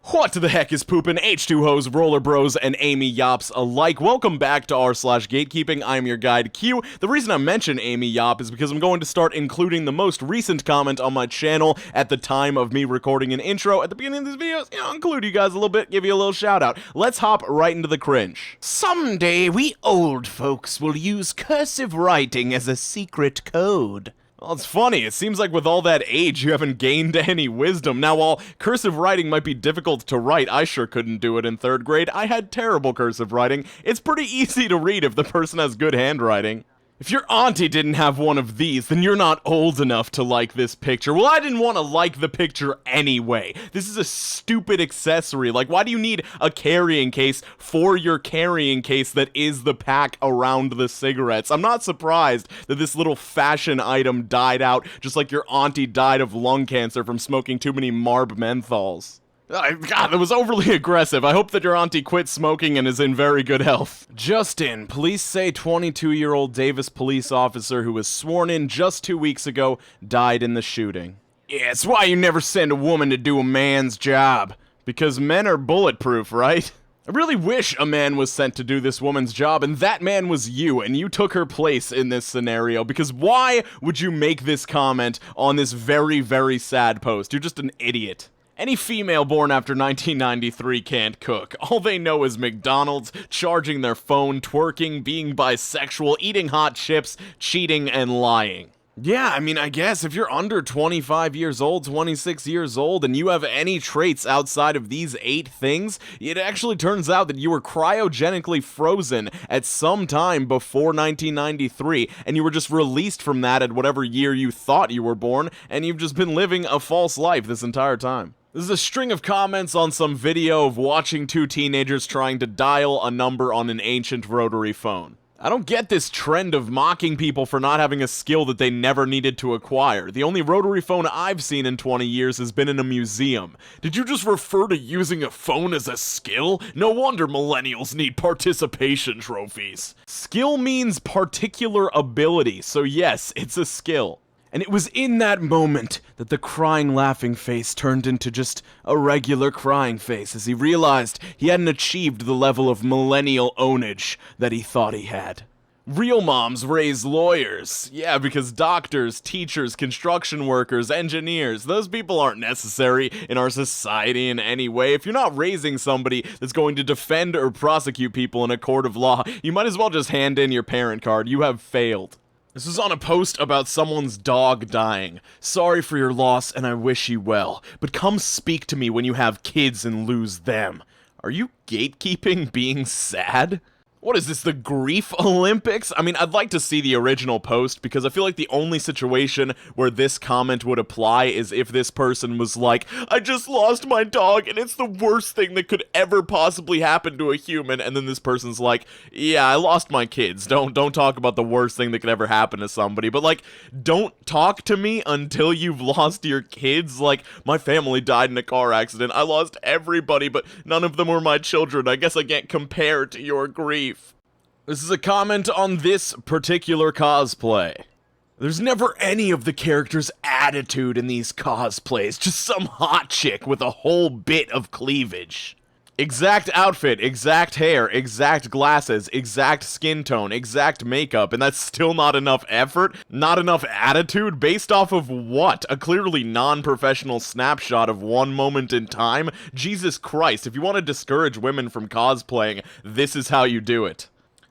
What the heck is poopin'? H2Hos, Roller Bros, and Amy Yops alike. Welcome back to r/gatekeeping. I'm your guide, Q. The reason I mention Amy Yop is because I'm going to start including the most recent comment on my channel at the time of me recording an intro. At the beginning of these videos, I'll include you guys a little bit, give you a little shout out. Let's hop right into the cringe. Someday we old folks will use cursive writing as a secret code. Well, it's funny, it seems like with all that age, you haven't gained any wisdom. Now, while cursive writing might be difficult to write, I sure couldn't do it in 3rd grade. I had terrible cursive writing. It's pretty easy to read if the person has good handwriting. If your auntie didn't have one of these, then you're not old enough to like this picture. Well, I didn't want to like the picture anyway. This is a stupid accessory. Like, why do you need a carrying case for your carrying case that is the pack around the cigarettes? I'm not surprised that this little fashion item died out, just like your auntie died of lung cancer from smoking too many Marb menthols. God, that was overly aggressive. I hope that your auntie quit smoking and is in very good health. Justin, police say 22-year-old Davis police officer who was sworn in just 2 weeks ago died in the shooting. Yeah, it's why you never send a woman to do a man's job. Because men are bulletproof, right? I really wish a man was sent to do this woman's job, and that man was you, and you took her place in this scenario, because why would you make this comment on this very, very sad post? You're just an idiot. Any female born after 1993 can't cook. All they know is McDonald's, charging their phone, twerking, being bisexual, eating hot chips, cheating, and lying. Yeah, I mean, I guess if you're under 25 years old, 26 years old, and you have any traits outside of these 8 things, it actually turns out that you were cryogenically frozen at some time before 1993, and you were just released from that at whatever year you thought you were born, and you've just been living a false life this entire time. This is a string of comments on some video of watching 2 teenagers trying to dial a number on an ancient rotary phone. I don't get this trend of mocking people for not having a skill that they never needed to acquire. The only rotary phone I've seen in 20 years has been in a museum. Did you just refer to using a phone as a skill? No wonder millennials need participation trophies. Skill means particular ability, so yes, it's a skill. And it was in that moment that the crying laughing face turned into just a regular crying face as he realized he hadn't achieved the level of millennial ownage that he thought he had. Real moms raise lawyers. Yeah, because doctors, teachers, construction workers, engineers, those people aren't necessary in our society in any way. If you're not raising somebody that's going to defend or prosecute people in a court of law, you might as well just hand in your parent card. You have failed. This is on a post about someone's dog dying. Sorry for your loss and I wish you well, but come speak to me when you have kids and lose them. Are you gatekeeping being sad? What is this, the Grief Olympics? I mean, I'd like to see the original post because I feel like the only situation where this comment would apply is if this person was like, I just lost my dog and it's the worst thing that could ever possibly happen to a human, and then this person's like, yeah, I lost my kids. Don't talk about the worst thing that could ever happen to somebody, but like, don't talk to me until you've lost your kids. Like, my family died in a car accident. I lost everybody, but none of them were my children. I guess I can't compare to your grief. This is a comment on this particular cosplay. There's never any of the characters' attitude in these cosplays, just some hot chick with a whole bit of cleavage. Exact outfit, exact hair, exact glasses, exact skin tone, exact makeup, and that's still not enough effort? Not enough attitude? Based off of what? A clearly non-professional snapshot of one moment in time? Jesus Christ, if you want to discourage women from cosplaying, this is how you do it.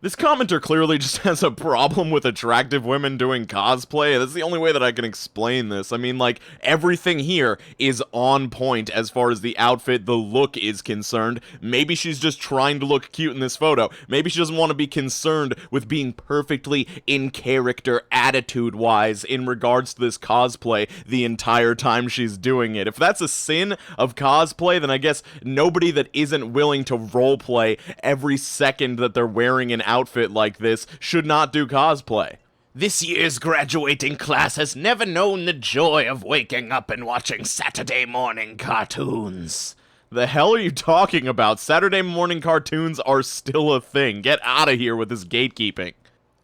This commenter clearly just has a problem with attractive women doing cosplay. That's the only way that I can explain this. I mean, like, everything here is on point as far as the outfit, the look is concerned. Maybe she's just trying to look cute in this photo. Maybe she doesn't want to be concerned with being perfectly in character attitude-wise in regards to this cosplay the entire time she's doing it. If that's a sin of cosplay, then I guess nobody that isn't willing to roleplay every second that they're wearing an outfit like this should not do cosplay. This year's graduating class has never known the joy of waking up and watching Saturday morning cartoons. The hell are you talking about? Saturday morning cartoons are still a thing. Get out of here with this gatekeeping.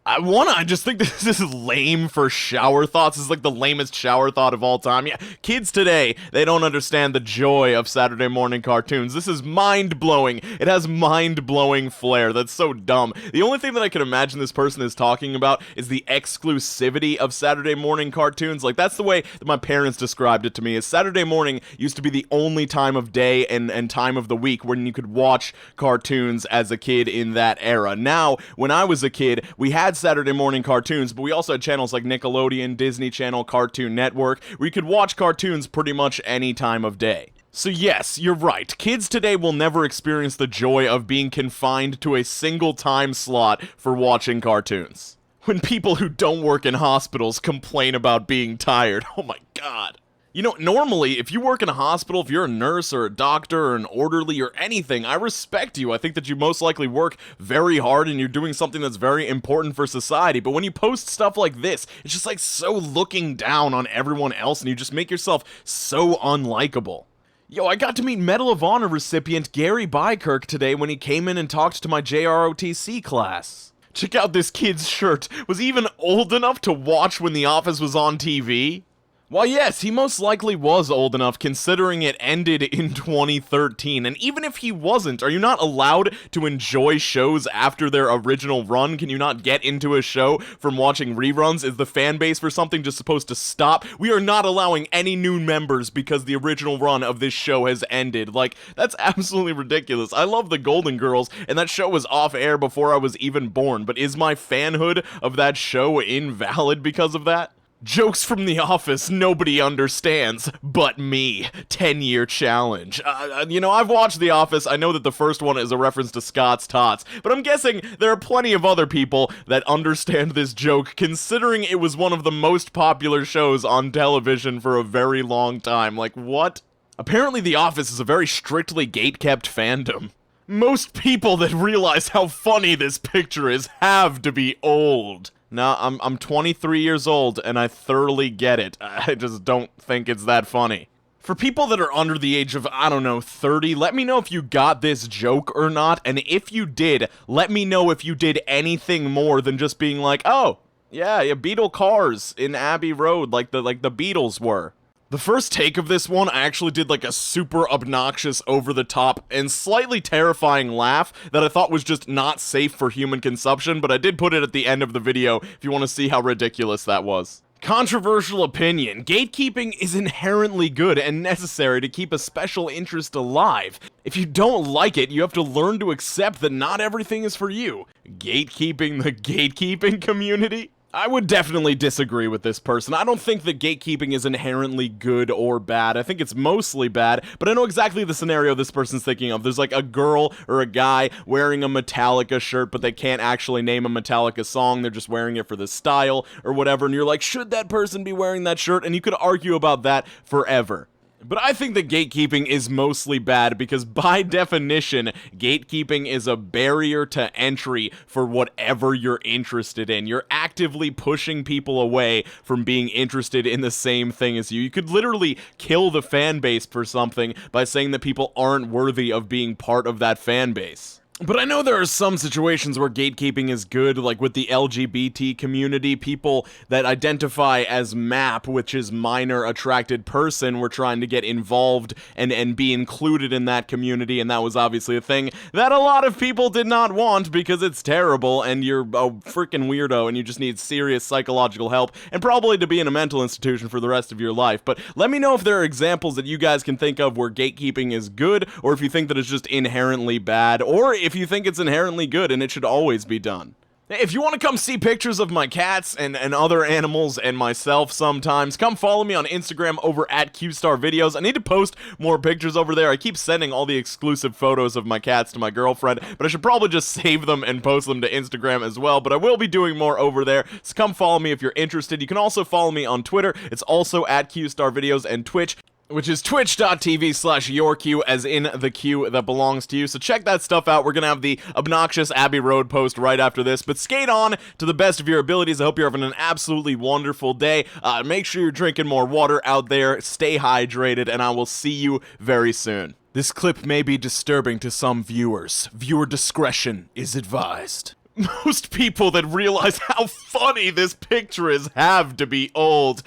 I just think this is lame for shower thoughts. This is like the lamest shower thought of all time. Yeah, kids today, they don't understand the joy of Saturday morning cartoons. This is mind-blowing. It has mind-blowing flair. That's so dumb. The only thing that I can imagine this person is talking about is the exclusivity of Saturday morning cartoons. Like, that's the way that my parents described it to me, is Saturday morning used to be the only time of day and time of the week when you could watch cartoons as a kid in that era. Now, when I was a kid, we had Saturday morning cartoons, but we also had channels like Nickelodeon, Disney Channel, Cartoon Network, where you could watch cartoons pretty much any time of day. So yes, you're right. Kids today will never experience the joy of being confined to a single time slot for watching cartoons. When people who don't work in hospitals complain about being tired, oh my god. You know, normally, if you work in a hospital, if you're a nurse or a doctor or an orderly or anything, I respect you. I think that you most likely work very hard and you're doing something that's very important for society. But when you post stuff like this, it's just like so looking down on everyone else and you just make yourself so unlikable. Yo, I got to meet Medal of Honor recipient Gary Bykirk today when he came in and talked to my JROTC class. Check out this kid's shirt. Was he even old enough to watch when The Office was on TV? Well, yes, he most likely was old enough considering it ended in 2013, and even if he wasn't, are you not allowed to enjoy shows after their original run? Can you not get into a show from watching reruns? Is the fan base for something just supposed to stop? We are not allowing any new members because the original run of this show has ended. Like, that's absolutely ridiculous. I love the Golden Girls, and that show was off air before I was even born, but is my fanhood of that show invalid because of that? Jokes from The Office nobody understands, but me. 10-year challenge. You know, I've watched The Office. I know that the first one is a reference to Scott's Tots, but I'm guessing there are plenty of other people that understand this joke, considering it was one of the most popular shows on television for a very long time. Like, what? Apparently The Office is a very strictly gate-kept fandom. Most people that realize how funny this picture is have to be old. No, I'm 23 years old, and I thoroughly get it. I just don't think it's that funny. For people that are under the age of, I don't know, 30, let me know if you got this joke or not, and if you did, let me know if you did anything more than just being like, oh, yeah, Beetle cars in Abbey Road, like the Beatles were. The first take of this one, I actually did like a super obnoxious, over-the-top, and slightly terrifying laugh that I thought was just not safe for human consumption, but I did put it at the end of the video if you want to see how ridiculous that was. Controversial opinion. Gatekeeping is inherently good and necessary to keep a special interest alive. If you don't like it, you have to learn to accept that not everything is for you. Gatekeeping the gatekeeping community? I would definitely disagree with this person. I don't think that gatekeeping is inherently good or bad. I think it's mostly bad, but I know exactly the scenario this person's thinking of. There's like a girl or a guy wearing a Metallica shirt, but they can't actually name a Metallica song. They're just wearing it for the style or whatever, and you're like, should that person be wearing that shirt? And you could argue about that forever. But I think that gatekeeping is mostly bad because, by definition, gatekeeping is a barrier to entry for whatever you're interested in. You're actively pushing people away from being interested in the same thing as you. You could literally kill the fan base for something by saying that people aren't worthy of being part of that fan base. But I know there are some situations where gatekeeping is good, like with the LGBT community. People that identify as MAP, which is minor attracted person, were trying to get involved and be included in that community, and that was obviously a thing that a lot of people did not want because it's terrible and you're a freaking weirdo and you just need serious psychological help and probably to be in a mental institution for the rest of your life. But let me know if there are examples that you guys can think of where gatekeeping is good, or if you think that it's just inherently bad, or if you think it's inherently good and it should always be done. If you want to come see pictures of my cats and other animals and myself sometimes, come follow me on Instagram over at QStarVideos. I need to post more pictures over there. I keep sending all the exclusive photos of my cats to my girlfriend, but I should probably just save them and post them to Instagram as well, but I will be doing more over there, so come follow me if you're interested. You can also follow me on Twitter. It's also at QStarVideos, and Twitch, which is twitch.tv/yourq, as in the queue that belongs to you. So check that stuff out. We're going to have the obnoxious Abbey Road post right after this. But skate on to the best of your abilities. I hope you're having an absolutely wonderful day. Make sure you're drinking more water out there. Stay hydrated, and I will see you very soon. This clip may be disturbing to some viewers. Viewer discretion is advised. Most people that realize how funny this picture is have to be old.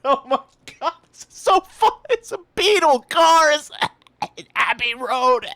Oh my god, it's so fun. It's a Beetle cars. Abbey Road.